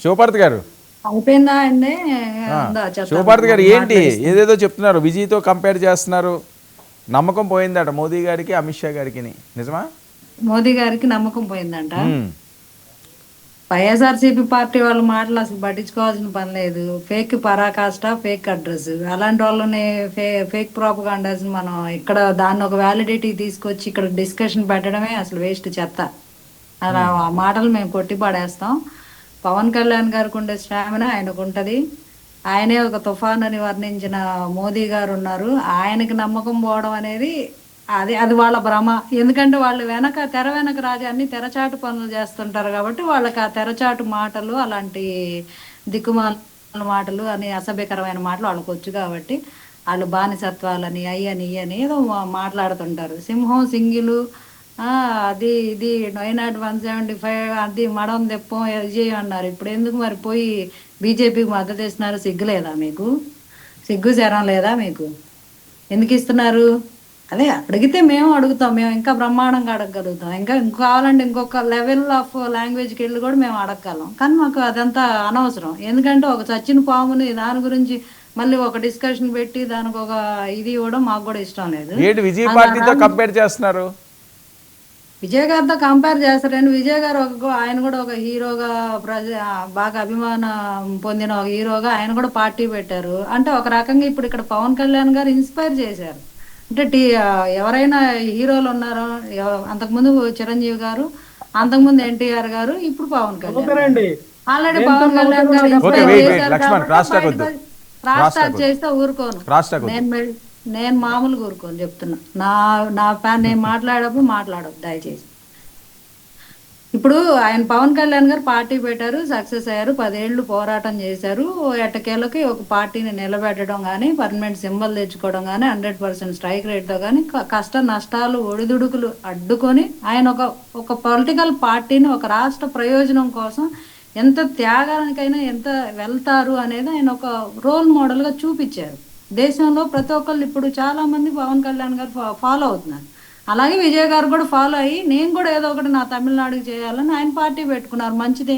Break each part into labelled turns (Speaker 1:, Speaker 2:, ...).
Speaker 1: శివపార్తి గారు
Speaker 2: అయిపోయిందా అండి?
Speaker 1: శివపార్తి గారు ఏంటి ఏదేదో చెప్తున్నారు, విజయ్తో కంపేర్ చేస్తున్నారు, నమ్మకం పోయిందట మోదీ గారికి అమిత్ షా గారికి, నిజమా?
Speaker 2: మోదీ గారికి నమ్మకం పోయిందంట. వైఎస్ఆర్సీపీ పార్టీ వాళ్ళ మాటలు అసలు పట్టించుకోవాల్సిన పని లేదు. ఫేక్ పరాకాష్ట, ఫేక్ అడ్రస్, అలాంటి వాళ్ళని ఫేక్ ప్రాపగాండాస్ మనం ఇక్కడ దాన్ని ఒక వ్యాలిడిటీ తీసుకొచ్చి ఇక్కడ డిస్కషన్ పెట్టడమే అసలు వేస్ట్, చెత్త. అలా ఆ మాటలు మేము కొట్టి పడేస్తాం. పవన్ కళ్యాణ్ గారికి ఉండే స్టామినా ఆయనకు ఉంటుంది. ఆయనే ఒక తుఫాన్ అని వర్ణించిన మోదీ గారు ఉన్నారు. ఆయనకి నమ్మకం పోవడం అనేది అది వాళ్ళ భ్రమ. ఎందుకంటే వాళ్ళు తెర వెనక అన్ని తెరచాటు పనులు చేస్తుంటారు కాబట్టి వాళ్ళకి ఆ తెరచాటు మాటలు, అలాంటి దిక్కుమాల మాటలు అని అసభ్యకరమైన మాటలు వాళ్ళకి వచ్చు కాబట్టి వాళ్ళు బానిసత్వాలని అయ్యని ఇయ్యని ఏదో మాట్లాడుతుంటారు. సింహం సింగిలు, అది ఇది 90175 అది మడం తెప్పం విజయం అన్నారు. ఇప్పుడు ఎందుకు మరి పోయి బీజేపీకి మద్దతు ఇస్తున్నారు? సిగ్గులేదా మీకు? సిగ్గు శరం లేదా మీకు? ఎందుకు ఇస్తున్నారు? అదే అడిగితే మేము అడుగుతాం, మేము ఇంకా బ్రహ్మాండంగా అడగగలుగుతాం, ఇంకా కావాలంటే ఇంకొక లెవెల్ ఆఫ్ లాంగ్వేజ్కి వెళ్ళి కూడా మేము అడగగలం. కానీ మాకు అదంతా అనవసరం. ఎందుకంటే ఒక చచ్చిన పాముని దాని గురించి మళ్ళీ ఒక డిస్కషన్ పెట్టి దానికి ఒక ఇది ఇవ్వడం మాకు కూడా ఇష్టం లేదు.
Speaker 1: విజయ్ పార్టీతో కంపేర్ చేస్తున్నారు,
Speaker 2: విజయ్ గారితో కంపేర్ చేస్తారండి. విజయ్ గారు ఆయన కూడా ఒక హీరోగా బాగా అభిమానం పొందిన ఒక హీరోగా ఆయన కూడా పార్టీ పెట్టారు. అంటే ఒక రకంగా ఇప్పుడు ఇక్కడ పవన్ కళ్యాణ్ గారు ఇన్స్పైర్ చేశారు. అంటే ఎవరైనా హీరోలు ఉన్నారో, అంతకుముందు చిరంజీవి గారు, అంతకుముందు ఎన్టీఆర్ గారు, ఇప్పుడు పవన్ కళ్యాణ్. ఆల్రెడీ పవన్ కళ్యాణ్ గారు ఇన్స్పైర్ చేశారు. రాష్ట్రాలు చేస్తే ఊరుకోను, నేను మామూలుగా ఊరుకోను చెప్తున్నా. నేను మాట్లాడప్పుడు మాట్లాడదు దయచేసి. ఇప్పుడు ఆయన పవన్ కళ్యాణ్ గారు పార్టీ పెట్టారు, సక్సెస్ అయ్యారు, 10 ఏళ్ళు పోరాటం చేశారు. ఎట్టకేళ్ళకి ఒక పార్టీని నిలబెట్టడం కానీ, పర్మనెంట్ సింబల్ తెచ్చుకోవడం కానీ, 100% స్ట్రైక్ రేట్తో కానీ, కష్ట నష్టాలు ఒడిదుడుకులు అడ్డుకొని ఆయన ఒక పొలిటికల్ పార్టీని ఒక రాష్ట్ర ప్రయోజనం కోసం ఎంత త్యాగానికైనా ఎంత వెళ్తారు అనేది ఆయన ఒక రోల్ మోడల్గా చూపించారు. దేశంలో ప్రతి ఒక్కళ్ళు ఇప్పుడు చాలా మంది పవన్ కళ్యాణ్ గారు ఫాలో అవుతున్నారు. అలాగే విజయ్ గారు కూడా ఫాలో అయ్యి నేను కూడా ఏదో ఒకటి నా తమిళనాడుకి చేయాలని ఆయన పార్టీ పెట్టుకున్నారు. మంచిదే.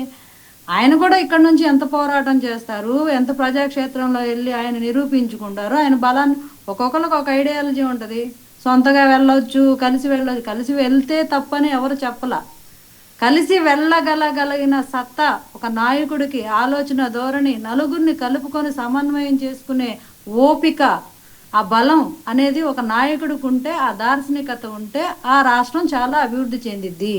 Speaker 2: ఆయన కూడా ఇక్కడ నుంచి ఎంత పోరాటం చేస్తారు, ఎంత ప్రజాక్షేత్రంలో వెళ్ళి ఆయన నిరూపించుకుంటారు. ఆయన బలాన్ని ఒక్కొక్కరికి ఒక ఐడియాలజీ ఉంటుంది. సొంతగా వెళ్ళొచ్చు, కలిసి వెళ్ళొచ్చు. కలిసి వెళ్తే తప్పని ఎవరు చెప్పలా. కలిసి వెళ్ళగలగలిగిన సత్తా ఒక నాయకుడికి, ఆలోచన ధోరణి, నలుగురిని కలుపుకొని సమన్వయం చేసుకునే ఓపిక, ఆ బలం అనేది ఒక నాయకుడికి ఉంటే, ఆ దార్శనికత ఉంటే ఆ రాష్ట్రం చాలా అభివృద్ధి చెందిద్ది.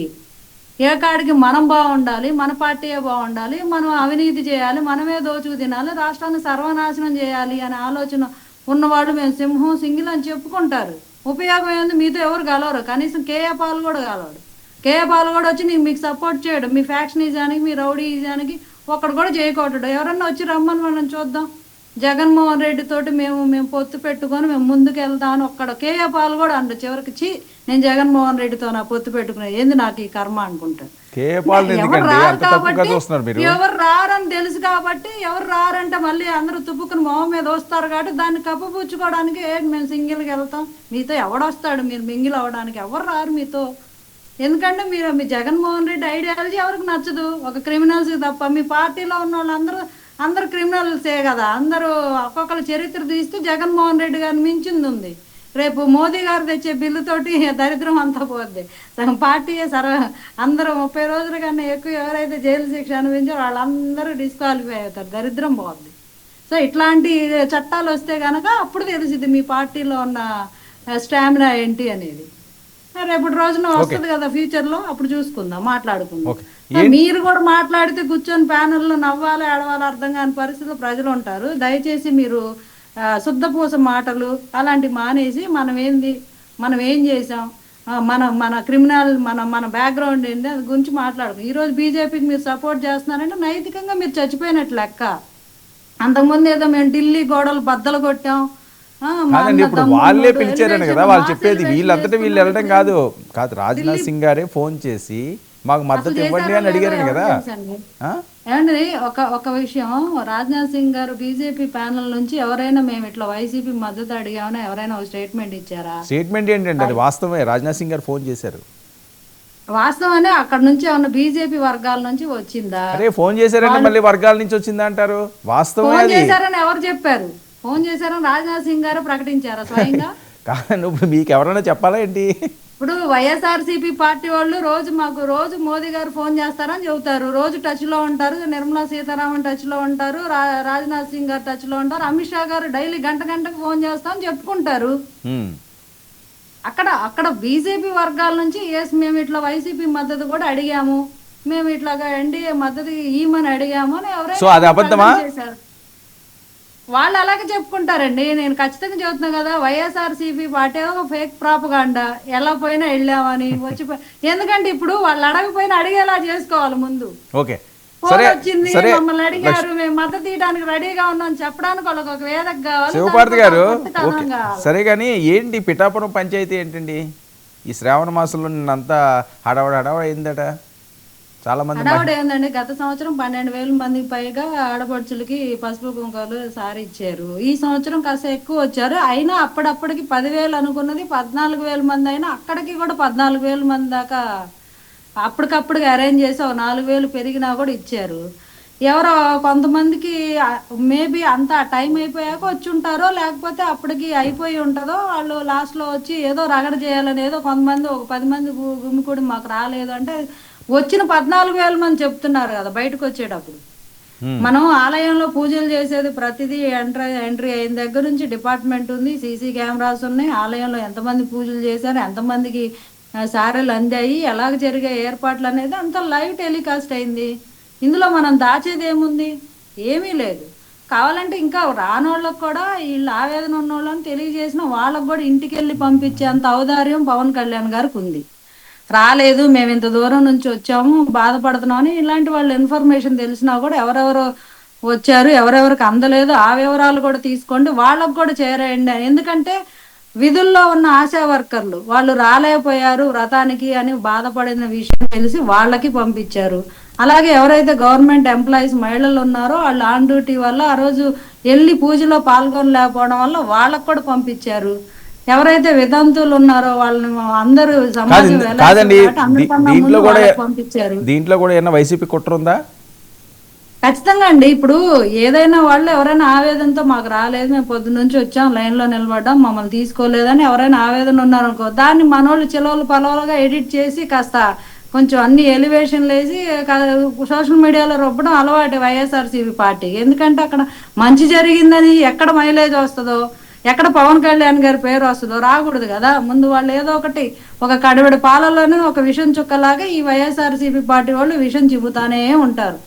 Speaker 2: ఏకాడికి మనం బాగుండాలి, మన పార్టీయే బాగుండాలి, మనం అవినీతి చేయాలి, మనమే దోచుకు తినాలి, రాష్ట్రాన్ని సర్వనాశనం చేయాలి అనే ఆలోచన ఉన్నవాళ్ళు మేము సింహం సింగిల్ అని చెప్పుకుంటారు. ఉపయోగం ఏంది? మీతో ఎవరు కలవరు. కనీసం కేఏ పాల్ కూడా కలవడు. కేఏ పాల్ కూడా వచ్చి మీకు సపోర్ట్ చేయడు. మీ ఫ్యాక్షనిజానికి, మీ రౌడీజానికి ఒక్కడు కూడా చేయకూడదు. ఎవరన్నా వచ్చి రమ్మని మనం చూద్దాం. జగన్మోహన్ రెడ్డి తోటి మేము పొత్తు పెట్టుకొని మేము ముందుకు వెళ్తాను ఒక్కడ కేఏ పాల్ కూడా అంట చివరికి నేను జగన్మోహన్ రెడ్డితో నా పొత్తు పెట్టుకున్నాను, ఏంది నాకు ఈ కర్మ అనుకుంటాను. ఎవరు రారు కాబట్టి, ఎవరు రారని తెలుసు కాబట్టి, ఎవరు రారంటే మళ్ళీ అందరూ తుప్పుకుని మొహం మీద వస్తారు కాబట్టి దాన్ని కప్పపుచ్చుకోవడానికి మేము సింగిల్కి వెళ్తాం. మీతో ఎవడొస్తాడు? మీరు మింగిల్ అవ్వడానికి ఎవరు రారు మీతో. ఎందుకంటే మీ జగన్మోహన్ రెడ్డి ఐడియాలజీ ఎవరికి నచ్చదు, ఒక క్రిమినల్స్ తప్ప. మీ పార్టీలో ఉన్న వాళ్ళందరూ అందరు క్రిమినల్సే కదా. అందరూ ఒక్కొక్కరు చరిత్ర తీస్తే జగన్మోహన్ రెడ్డి గారిని మించింది ఉంది. రేపు మోదీ గారు తెచ్చే బిల్లుతోటి దరిద్రం అంతా పోద్ది. పార్టీయే అందరూ 30 రోజుల కన్నా ఎక్కువ ఎవరైతే జైలు శిక్ష అనుభవించారో వాళ్ళందరూ డిస్క్వాలిఫై అవుతారు, దరిద్రం పోద్ది. సో ఇట్లాంటి చట్టాలు వస్తే కనుక అప్పుడు తెలిసింది మీ పార్టీలో ఉన్న స్టామినా ఏంటి అనేది. రేపటి రోజున వస్తుంది కదా ఫ్యూచర్లో, అప్పుడు చూసుకుందాం, మాట్లాడుకుందాం. మీరు కూడా మాట్లాడితే కూర్చొని ప్యానెల్లో నవ్వాలి, ఆడవాలి, అర్థం కాని పరిస్థితిలో ప్రజలు ఉంటారు. దయచేసి మీరు శుద్ధపూస మాటలు అలాంటివి మానేసి మనం ఏం చేసాం, మన క్రిమినల్ మన బ్యాక్గ్రౌండ్ ఏంటి అది గురించి మాట్లాడుకో. ఈరోజు బీజేపీకి మీరు సపోర్ట్ చేస్తున్నారంటే నైతికంగా మీరు చచ్చిపోయినట్లు లెక్క. అంతకుముందు ఏదో మేము ఢిల్లీ గోడలు బద్దలు కొట్టాం,
Speaker 1: ఇప్పుడు వాళ్ళే పిలిచారని కదా వాళ్ళు చెప్పేది. వీళ్ళంతటా వీళ్ళు వెళ్ళడం కాదు. రాజ్నాథ్ సింగ్ గారే ఫోన్ చేసి మాకు మద్దతు ఇవ్వండి అని అడిగారని కదా.
Speaker 2: ఏమండి ఒక విషయం, రాజ్నాథ్ సింగ్ గారు బీజేపీ ప్యానల్ నుంచి ఎవరైనా మేము ఇట్లా వైసీపీ మద్దతు అడిగామని ఎవరైనా ఒక స్టేట్మెంట్ ఇచ్చారా?
Speaker 1: స్టేట్మెంట్ ఏంటంటే అది వాస్తవమే. రాజ్నాథ్ సింగ్ గారు ఫోన్ చేశారు.
Speaker 2: వాస్తవానే అక్కడ నుంచి ఏమన్నా బీజేపీ వర్గాల నుంచి వచ్చిందా?
Speaker 1: అరే ఫోన్ చేశారంటే మళ్ళీ వర్గాల నుంచి వచ్చిందా అంటారు. వాస్తవం
Speaker 2: ఫోన్
Speaker 1: అది.
Speaker 2: చేశారని ఎవరు చెప్పారు? ఫోన్ చేశారని రాజ్నాథ్ సింగ్ గారు ప్రకటించారా స్వయంగా?
Speaker 1: కానీ ఇప్పుడు మీకు ఎవరైనా చెప్పాలా ఏంటి?
Speaker 2: ఇప్పుడు వైఎస్ఆర్సీపీ పార్టీ వాళ్ళు రోజు మోదీ గారు ఫోన్ చేస్తారని చెబుతారు, రోజు టచ్ లో ఉంటారు, నిర్మలా సీతారామన్ టచ్ లో ఉంటారు, రాజ్నాథ్ సింగ్ గారు టచ్ లో ఉంటారు, అమిత్ షా గారు డైలీ గంటకు ఫోన్ చేస్తామని చెప్పుకుంటారు. అక్కడ బీజేపీ వర్గాల నుంచి ఎస్ మేము ఇట్లా వైసీపీ మద్దతు కూడా అడిగాము, మేము ఇట్లాగా ఎన్డీఏ మద్దతు ఇవ్వమని అడిగాము అని ఎవరైనా చేశారు. వాళ్ళు అలాగే చెప్పుకుంటారండి. నేను ఖచ్చితంగా చెబుతున్నా కదా, వైఎస్ఆర్సీపీ పార్టీ ఒక ఫేక్ ప్రాపగాండా, ఎలా పోయినా వెళ్ళామని వచ్చి ఎందుకంటే ఇప్పుడు వాళ్ళు అడగపోయినా అడిగేలా చేసుకోవాలి ముందు.
Speaker 1: ఓకే
Speaker 2: వచ్చింది మమ్మల్ని అడిగారు, మేము మద్దతు తీయడానికి రెడీగా ఉన్నాం చెప్పడానికి వాళ్ళకి ఒక వేదిక కావాలి.
Speaker 1: శివపార్తి గారు సరే కానీ ఏంటి పిఠాపురం పంచాయతీ ఏంటండి? ఈ శ్రావణ మాసంలో నిన్నంతా హడావడి అయిందట చాలా మంది.
Speaker 2: హడావడి ఏందండి, గత సంవత్సరం 12,000 మందికి పైగా ఆడపడుచులకి పసుపు కుంకాలు సారి ఇచ్చారు. ఈ సంవత్సరం కాస్త ఎక్కువ వచ్చారు. అయినా అప్పటికి 10,000 అనుకున్నది 14,000 మంది అయినా అక్కడికి కూడా 14,000 మంది దాకా అప్పటికప్పుడు అరేంజ్ చేసి 4,000 పెరిగినా కూడా ఇచ్చారు. ఎవరో కొంతమందికి మేబీ అంతా టైం అయిపోయాక వచ్చి ఉంటారో, లేకపోతే అప్పటికి అయిపోయి ఉంటుందో, వాళ్ళు లాస్ట్లో వచ్చి ఏదో రగడ చేయాలని ఏదో కొంతమంది ఒక 10 మంది గుమికూడి మాకు రాలేదు అంటే వచ్చిన 14,000 మంది చెప్తున్నారు కదా బయటకు వచ్చేటప్పుడు. మనం ఆలయంలో పూజలు చేసేది ప్రతిదీ ఎంట్రీ అయిన దగ్గర నుంచి డిపార్ట్మెంట్ ఉంది, సీసీ కెమెరాస్ ఉన్నాయి, ఆలయంలో ఎంతమంది పూజలు చేశారు, ఎంతమందికి సారెలు అందాయి, ఎలాగ జరిగే ఏర్పాట్లు అనేది అంత లైవ్ టెలికాస్ట్ అయింది. ఇందులో మనం దాచేది ఏముంది? ఏమీ లేదు. కావాలంటే ఇంకా రానోళ్ళకు కూడా వీళ్ళు ఆవేదన ఉన్న వాళ్ళని తెలియజేసిన వాళ్ళకు కూడా ఇంటికి వెళ్ళి పంపించే అంత ఔదార్యం పవన్ కళ్యాణ్ గారికి ఉంది. రాలేదు, మేము ఇంత దూరం నుంచి వచ్చాము, బాధపడుతున్నామని ఇలాంటి వాళ్ళు ఇన్ఫర్మేషన్ తెలిసినా కూడా ఎవరెవరు వచ్చారు, ఎవరెవరికి అందలేదు ఆ వివరాలు కూడా తీసుకోండి, వాళ్ళకు కూడా చేరేయండి. ఎందుకంటే విధుల్లో ఉన్న ఆశా వర్కర్లు వాళ్ళు రాలేకపోయారు వ్రతానికి అని బాధపడిన విషయం తెలిసి వాళ్ళకి పంపించారు. అలాగే ఎవరైతే గవర్నమెంట్ ఎంప్లాయీస్ మహిళలు ఉన్నారో వాళ్ళు ఆన్ డ్యూటీ వల్ల ఆ రోజు వెళ్ళి పూజలో పాల్గొనలేకపోవడం వల్ల వాళ్ళకు కూడా పంపించారు. ఎవరైతే వితంతువులు ఉన్నారో వాళ్ళని అందరూ పంపించారు.
Speaker 1: దీంట్లో కూడా ఏమైనా వైసీపీ కుట్ర ఉందా?
Speaker 2: ఖచ్చితంగా అండి. ఇప్పుడు ఏదైనా వాళ్ళు ఎవరైనా ఆవేదనతో మాకు రాలేదు, మేము పొద్దు నుంచి వచ్చాం, లైన్లో నిలబడ్డాం, మమ్మల్ని తీసుకోలేదని ఎవరైనా ఆవేదన ఉన్నారనుకో, దాన్ని మనోళ్ళు చిలవలు పలవలుగా ఎడిట్ చేసి కాస్త కొంచెం అన్ని ఎలివేషన్లు వేసి సోషల్ మీడియాలో రుబ్బడం అలవాటు వైఎస్ఆర్సీపీ పార్టీ. ఎందుకంటే అక్కడ మంచి జరిగిందని ఎక్కడ మైలేజ్ వస్తుందో, ఎక్కడ పవన్ కళ్యాణ్ గారి పేరు వస్తుందో రాకూడదు కదా. ముందు వాళ్ళు ఏదో ఒక కడివెడి పాలలోనే ఒక విషం చుక్కలాగా ఈ వైఎస్ఆర్సీపీ పార్టీ వాళ్ళు విషం చిబుతానే ఉంటారు.